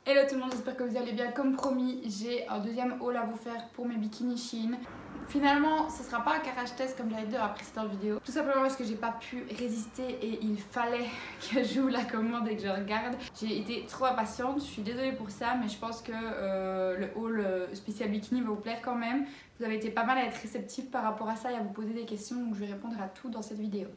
Hello tout le monde, j'espère que vous allez bien. Comme promis, j'ai un deuxième haul à vous faire pour mes bikinis Shein. Finalement, ce sera pas un crash test comme j'avais dit dans la précédente vidéo. Tout simplement parce que j'ai pas pu résister et il fallait que j'ouvre la commande et que je regarde. J'ai été trop impatiente, je suis désolée pour ça, mais je pense que le haul spécial bikini va vous plaire quand même. Vous avez été pas mal à être réceptifs par rapport à ça et à vous poser des questions, donc je vais répondre à tout dans cette vidéo.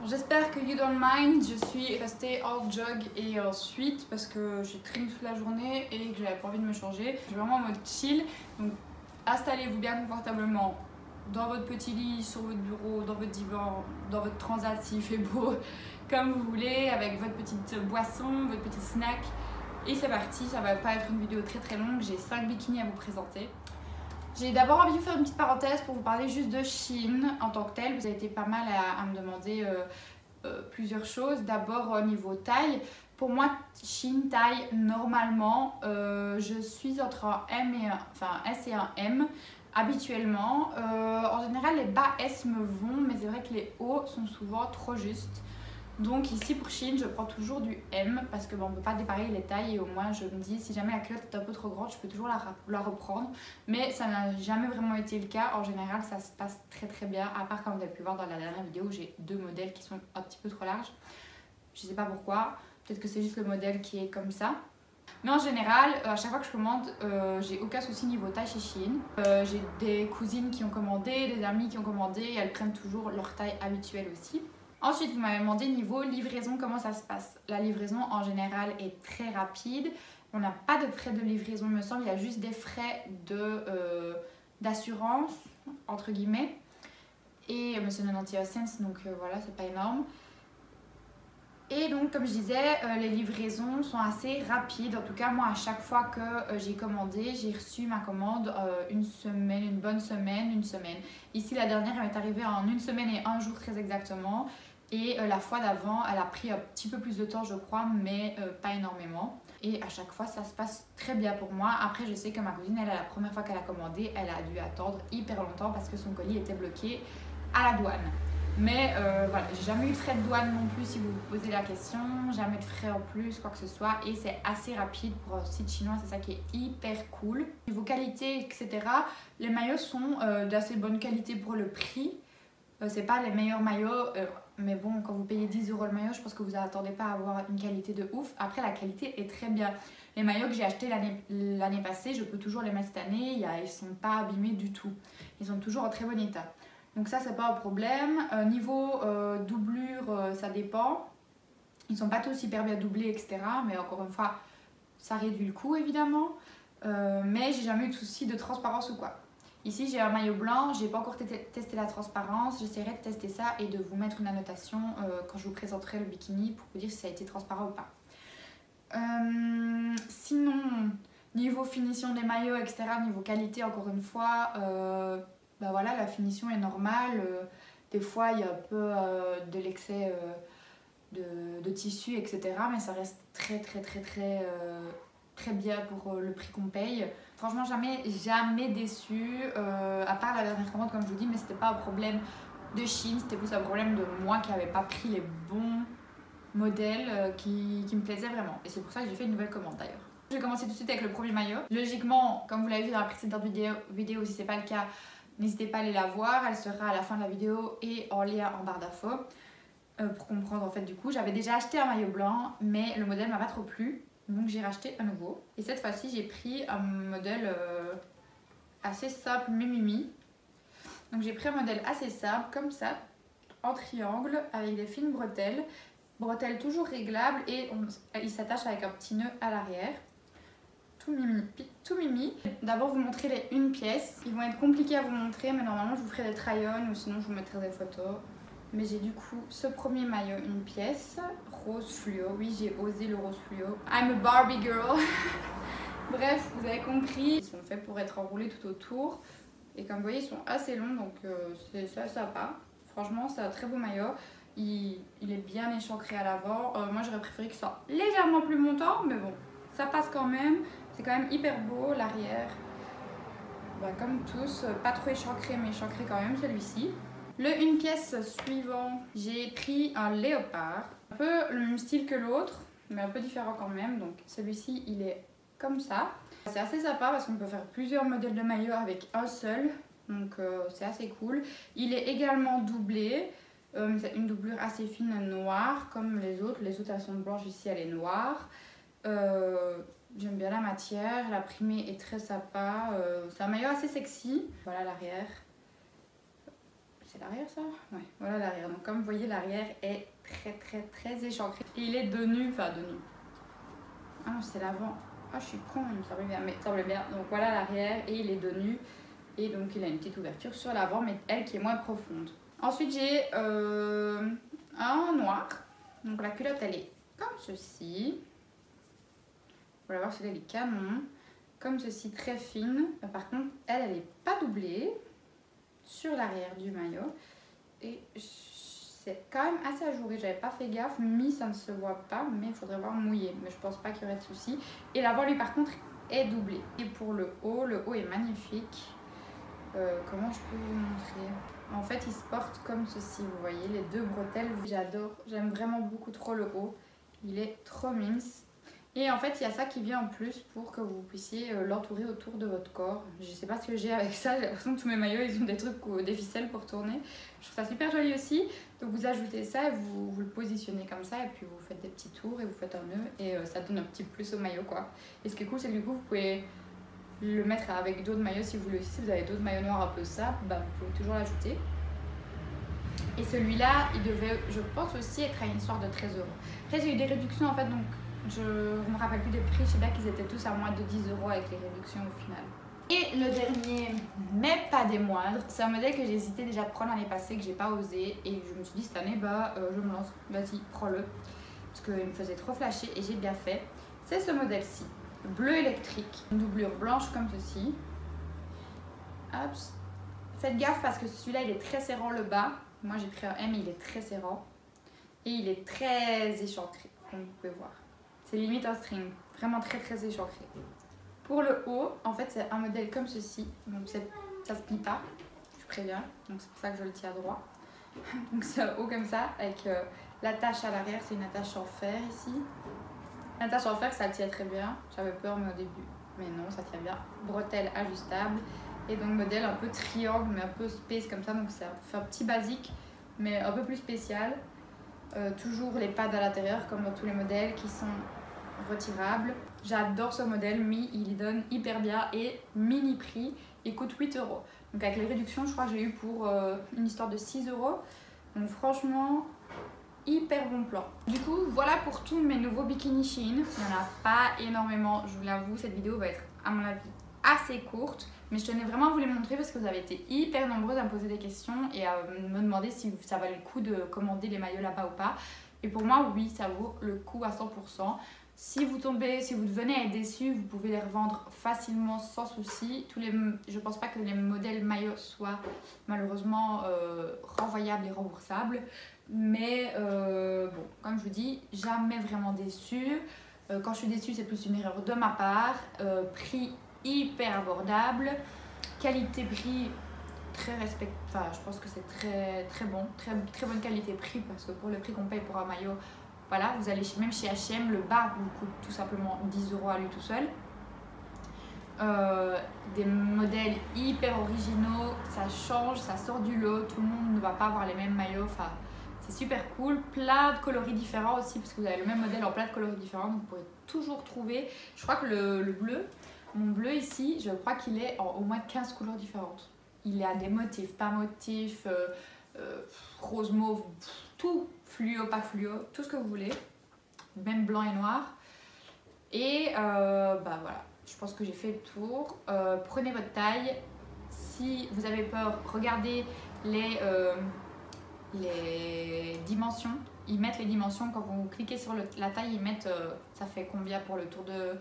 J'espère que you don't mind. Je suis restée hors jog et en suite parce que j'ai traîné toute la journée et que j'avais pas envie de me changer. Je suis vraiment en mode chill, donc installez-vous bien confortablement dans votre petit lit, sur votre bureau, dans votre divan, dans votre transat s'il fait beau, comme vous voulez, avec votre petite boisson, votre petit snack. Et c'est parti, ça va pas être une vidéo très longue, j'ai 5 bikinis à vous présenter. J'ai d'abord envie de faire une petite parenthèse pour vous parler juste de Shein en tant que tel. Vous avez été pas mal à me demander plusieurs choses. D'abord au niveau taille. Pour moi, Shein taille normalement, je suis entre un M et un S et un M habituellement. En général, les bas S me vont, mais c'est vrai que les hauts sont souvent trop justes. Donc ici pour Shein, je prends toujours du M parce que bon, on ne peut pas dépareiller les tailles et au moins je me dis si jamais la culotte est un peu trop grande, je peux toujours la reprendre. Mais ça n'a jamais vraiment été le cas. En général, ça se passe très bien. À part comme vous avez pu voir dans la dernière vidéo, j'ai deux modèles qui sont un petit peu trop larges. Je sais pas pourquoi. Peut-être que c'est juste le modèle qui est comme ça. Mais en général, à chaque fois que je commande, j'ai aucun souci niveau taille chez Shein. J'ai des cousines qui ont commandé, des amis qui ont commandé et elles prennent toujours leur taille habituelle aussi. Ensuite, vous m'avez demandé niveau livraison, comment ça se passe. La livraison en général est très rapide. On n'a pas de frais de livraison, me semble. Il y a juste des frais d'assurance, entre guillemets. Et c'est 91 cents, donc voilà, c'est pas énorme. Et donc, comme je disais, les livraisons sont assez rapides. En tout cas, moi, à chaque fois que j'ai commandé, j'ai reçu ma commande une semaine, une bonne semaine, une semaine. Ici, la dernière, elle m'est arrivée en une semaine et un jour très exactement. Et la fois d'avant, elle a pris un petit peu plus de temps, je crois, mais pas énormément. Et à chaque fois, ça se passe très bien pour moi. Après, je sais que ma cousine, elle, la première fois qu'elle a commandé, elle a dû attendre hyper longtemps parce que son colis était bloqué à la douane. Mais voilà, j'ai jamais eu de frais de douane non plus si vous vous posez la question, jamais de frais en plus, quoi que ce soit. Et c'est assez rapide pour un site chinois, c'est ça qui est hyper cool. Niveau qualité, etc., les maillots sont d'assez bonne qualité pour le prix. C'est pas les meilleurs maillots, mais bon, quand vous payez 10 € le maillot, je pense que vous n'attendez pas à avoir une qualité de ouf. Après, la qualité est très bien. Les maillots que j'ai achetés l'année passée, je peux toujours les mettre cette année, ils sont pas abîmés du tout. Ils sont toujours en très bon état. Donc ça, c'est pas un problème. Niveau doublure, ça dépend. Ils sont pas tous hyper bien doublés, etc. Mais encore une fois, ça réduit le coût, évidemment. Mais j'ai jamais eu de souci de transparence ou quoi. Ici, j'ai un maillot blanc. J'ai pas encore testé la transparence. J'essaierai de tester ça et de vous mettre une annotation quand je vous présenterai le bikini pour vous dire si ça a été transparent ou pas. Sinon, niveau finition des maillots, etc., niveau qualité, encore une fois... bah voilà, la finition est normale. Des fois, il y a un peu de l'excès de tissu, etc. Mais ça reste très bien pour le prix qu'on paye. Franchement, jamais déçu. À part la dernière commande, comme je vous dis, mais c'était pas un problème de Shein, c'était plus un problème de moi qui n'avais pas pris les bons modèles qui me plaisaient vraiment. Et c'est pour ça que j'ai fait une nouvelle commande d'ailleurs. Je vais commencer tout de suite avec le premier maillot. Logiquement, comme vous l'avez vu dans la précédente vidéo, si c'est pas le cas, n'hésitez pas à aller la voir, elle sera à la fin de la vidéo et en lien en barre d'infos pour comprendre en fait du coup. J'avais déjà acheté un maillot blanc mais le modèle m'a pas trop plu donc j'ai racheté un nouveau. Et cette fois-ci j'ai pris un modèle assez simple mais mimi. Donc j'ai pris un modèle assez simple comme ça en triangle avec des fines bretelles. Bretelles toujours réglables et il s'attache avec un petit nœud à l'arrière. Tout mimi. D'abord vous montrer les une pièce. Ils vont être compliqués à vous montrer mais normalement je vous ferai des try-on ou sinon je vous mettrai des photos. Mais j'ai du coup ce premier maillot une pièce, rose fluo. Oui, j'ai osé le rose fluo. I'm a Barbie girl. Bref, vous avez compris. Ils sont faits pour être enroulés tout autour. Et comme vous voyez, ils sont assez longs donc c'est ça sympa. Franchement, c'est un très beau maillot. Il est bien échancré à l'avant. Moi j'aurais préféré qu'il soit légèrement plus montant mais bon, ça passe quand même. C'est quand même hyper beau, l'arrière, bah, comme tous, pas trop échancré mais échancré quand même celui-ci. Une pièce suivant, j'ai pris un léopard. Un peu le même style que l'autre, mais un peu différent quand même. Donc celui-ci, il est comme ça. C'est assez sympa parce qu'on peut faire plusieurs modèles de maillot avec un seul. Donc c'est assez cool. Il est également doublé. C'est une doublure assez fine noire comme les autres. Les autres elles sont blanches, ici elle est noire. J'aime bien la matière, la primée est très sympa. C'est un maillot assez sexy. Voilà l'arrière. C'est l'arrière ça? Ouais, voilà l'arrière. Donc comme vous voyez l'arrière est très échancré. Et il est de nu, enfin de nu. Ah non c'est l'avant. Ah je suis con, il me semblait bien. Mais il me semblait bien. Donc voilà l'arrière et il est de nu. Et donc il a une petite ouverture sur l'avant mais elle qui est moins profonde. Ensuite j'ai un noir. Donc la culotte elle est comme ceci. Vous allez voir celle-là elle est canon. Comme ceci très fine. Par contre elle n'est pas doublée sur l'arrière du maillot. Et c'est quand même assez ajouré. J'avais pas fait gaffe. Mi ça ne se voit pas mais il faudrait voir mouillé. Mais je pense pas qu'il y aurait de souci. Et l'avant lui par contre est doublé. Et pour le haut est magnifique. Comment je peux vous montrer? En fait il se porte comme ceci, vous voyez les deux bretelles, j'adore, j'aime vraiment beaucoup trop le haut, il est trop mince. Et en fait il y a ça qui vient en plus pour que vous puissiez l'entourer autour de votre corps. Je sais pas ce que j'ai avec ça, j'ai l'impression que tous mes maillots ils ont des trucs, des ficelles pour tourner. Je trouve ça super joli aussi, donc vous ajoutez ça et vous le positionnez comme ça et puis vous faites des petits tours et vous faites un nœud et ça donne un petit plus au maillot quoi. Et ce qui est cool c'est que du coup vous pouvez le mettre avec d'autres maillots si vous voulez aussi. Si vous avez d'autres maillots noirs un peu ça, bah, vous pouvez toujours l'ajouter. Et celui-là, il devait, je pense aussi, être à une histoire de 13 €. Après, j'ai eu des réductions en fait, donc je ne me rappelle plus des prix. Je sais bien qu'ils étaient tous à moins de 10 € avec les réductions au final. Et le dernier, mais pas des moindres, c'est un modèle que j'ai hésité déjà à prendre l'année passée, que j'ai pas osé. Et je me suis dit cette année, bah, je me lance, vas-y, prends-le. Parce qu'il me faisait trop flasher et j'ai bien fait. C'est ce modèle-ci. Bleu électrique, une doublure blanche comme ceci. Hop. Faites gaffe parce que celui-là il est très serrant le bas. Moi j'ai pris un M, il est très serrant. Et il est très échancré, comme vous pouvez voir. C'est limite un string, vraiment très échancré. Pour le haut, en fait c'est un modèle comme ceci. Donc ça se plie pas, je préviens. Donc c'est pour ça que je le tiens droit. Donc c'est un haut comme ça, avec l'attache à l'arrière, c'est une attache en fer ici. L'attache en fer, ça tient très bien. J'avais peur mais au début, mais non, ça tient bien. Bretelle ajustable et donc modèle un peu triangle mais un peu space comme ça. Donc c'est un petit basique mais un peu plus spécial. Toujours les pads à l'intérieur comme dans tous les modèles qui sont retirables. J'adore ce modèle, il donne hyper bien et mini prix. Il coûte 8 €. Donc avec les réductions, je crois que j'ai eu pour une histoire de 6 €. Donc franchement, hyper bon plan. Du coup, voilà pour tous mes nouveaux bikini Shein. Il n'y en a pas énormément, je vous l'avoue. Cette vidéo va être, à mon avis, assez courte. Mais je tenais vraiment à vous les montrer parce que vous avez été hyper nombreuses à me poser des questions et à me demander si ça valait le coup de commander les maillots là-bas ou pas. Et pour moi, oui, ça vaut le coup à 100%. Si vous devenez à être déçu, vous pouvez les revendre facilement sans souci. Je pense pas que les modèles maillots soient malheureusement renvoyables et remboursables. Mais bon, comme je vous dis, jamais vraiment déçu. Quand je suis déçue, c'est plus une erreur de ma part. Prix hyper abordable. Qualité-prix très respectable. Enfin, je pense que c'est très bon. Très bonne qualité-prix parce que pour le prix qu'on paye pour un maillot, voilà, vous allez même chez H&M, le bas vous coûte tout simplement 10 € à lui tout seul. Des modèles hyper originaux, ça change, ça sort du lot, tout le monde ne va pas avoir les mêmes maillots, enfin c'est super cool. Plein de coloris différents aussi parce que vous avez le même modèle en plein de coloris différents, donc vous pourrez toujours trouver. Je crois que le bleu, mon bleu ici, je crois qu'il est en au moins 15 couleurs différentes. Il a des motifs, pas motifs, rose mauve, tout, fluo, pas fluo, tout ce que vous voulez, même blanc et noir. Et bah voilà, je pense que j'ai fait le tour. Prenez votre taille. Si vous avez peur, regardez les dimensions. Ils mettent les dimensions quand vous cliquez sur la taille, ils mettent ça fait combien pour le tour de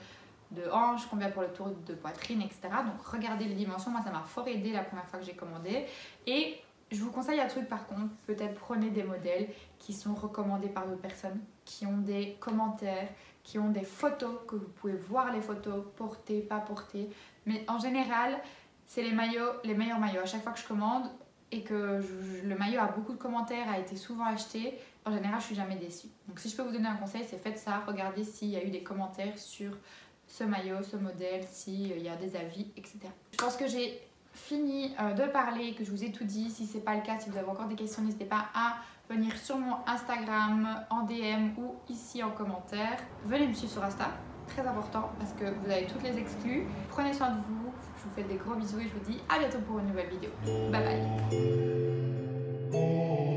hanche, combien pour le tour de poitrine, etc. Donc regardez les dimensions. Moi ça m'a fort aidé la première fois que j'ai commandé. Et je vous conseille un truc par contre, peut-être prenez des modèles qui sont recommandés par d'autres personnes, qui ont des commentaires, qui ont des photos, que vous pouvez voir les photos, porter, pas porter. Mais en général, c'est les meilleurs maillots. À chaque fois que je commande, et que le maillot a beaucoup de commentaires, a été souvent acheté, en général je suis jamais déçue. Donc si je peux vous donner un conseil, c'est faites ça, regardez s'il y a eu des commentaires sur ce maillot, ce modèle, s'il y a des avis, etc. Je pense que j'ai fini de parler, que je vous ai tout dit. Si c'est pas le cas, si vous avez encore des questions, n'hésitez pas à venir sur mon Instagram en DM ou ici en commentaire. Venez me suivre sur Insta, très important parce que vous avez toutes les exclus. Prenez soin de vous, je vous fais des gros bisous et je vous dis à bientôt pour une nouvelle vidéo. Bye bye.